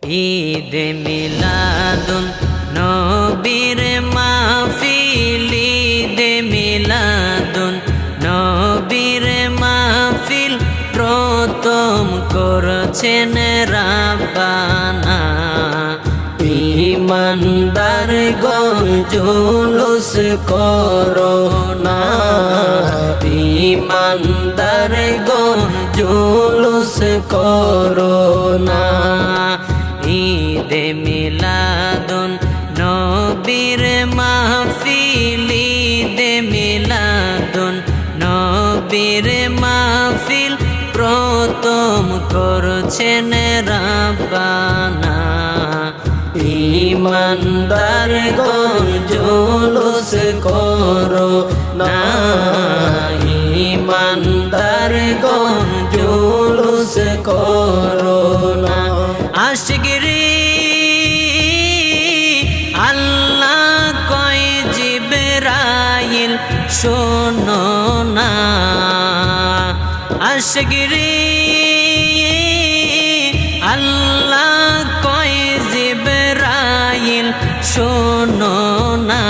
ঈদ মিলাদুন নবীর মাহফিল, ঈদ মিলাদুন নবীর মাহফিল প্রথম করেছেন রাব্বানা। ঈমানদার গণ জুলুস করো না, ঈমানদার গণ জুলুস করো না। ঈদ মিলাদুন নবীর মাহফিল, ঈদ মিলাদুন নবীর মাহফিল প্রথম করছেন রাব্বানা। ঈমানদার গণ জুলুস করো না, ঈমানদার গণ জুলুস করো না। আশিকরে আল্লাহ কয় জিবরাইল শোনো না, আশিকরে আল্লাহ কয় জিবরাইল শোনো না।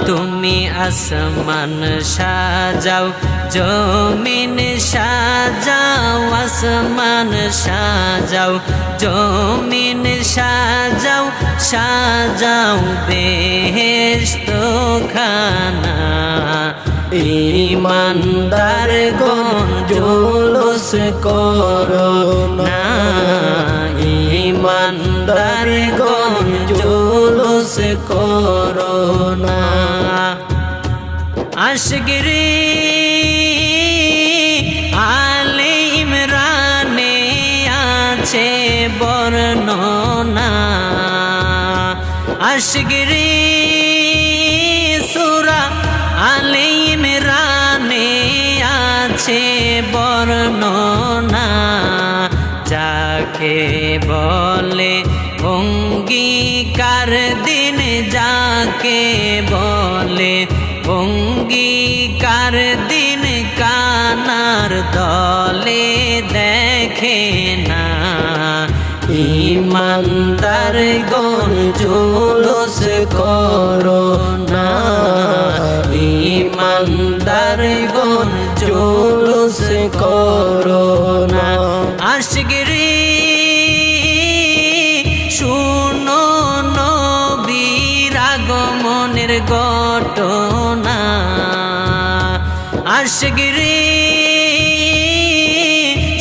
তুমি আসমান সাজাও, জমিন সাজাও, আসমান সাজাও, জমিন সাজাও, সাজাও বেহেশত খানা। ঈমানদার গণ জুলুস করো না, ঈমানদার গণ জুলুস করো না। আশিকরে আলে ইমরানে আছে বর্ণনা, আশিকরে সূরা আলে ইমরানে আছে বর্ণনা। যাকে বলে অঙ্গীকার দিন, যাকে বলে অঙ্গীকার দিন, কানার দলে দেখে না। ঈমানদার গণ জুলুস করো না, ঈমানদার গণ জুলুস করো না। আশিকরে শুনো নবীর আগমনের ঘটনা, আশিকরে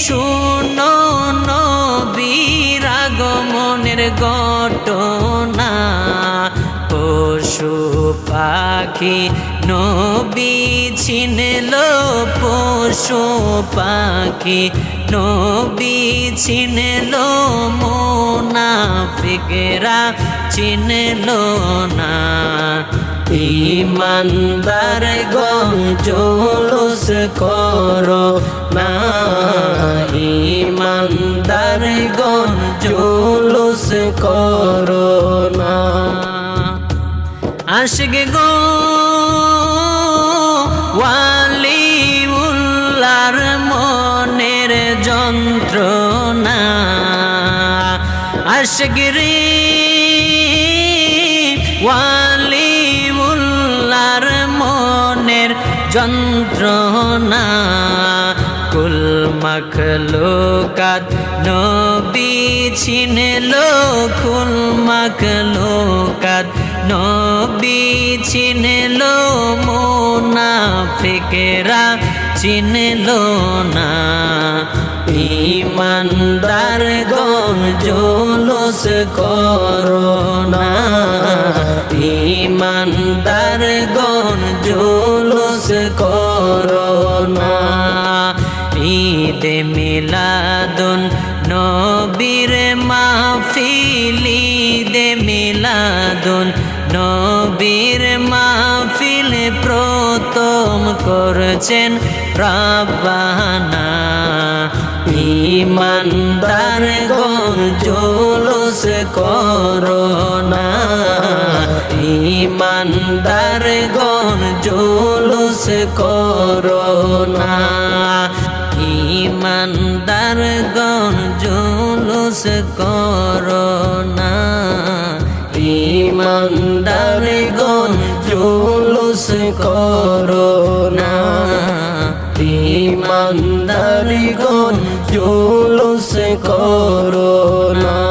শুনো নবীর আগমনের ঘটনা। পশু পাখি নবী চিনল, পশু পাখি নবী চিনল, মুনাফিকরা চিনল না। ঈমানদার গণ জুলুস করো না, ঈমানদার গণ জুলুস করো না। আশিক গো ওয়ালিউল্লাহর মনের যন্ত্রণা, আশিক রে ওয়ালিউল্লাহর মনের যন্ত্রণা। কুল মাখলুকাত নবী চিনল, কুল মাখলুকাত নবী চিনল, মুনাফিকরা চিনল না। ঈমানদার গণ জুলুস করো না, ঈমানদার গণ জুলুস করো না। ঈদ মিলাদুন নবীর মাহফিল, ঈদ মিলাদুন নবীর মাহফিল প্রথম করেছেন রাব্বানা। ঈমানদার গণ জুলুস করো না, ঈমানদার গণ জুলুস করো না। ঈমানদার গণ জুলুস জুলুস করো না ইমানদারগণ জুলুস করো না ইমানদারগণ জুলুস করো না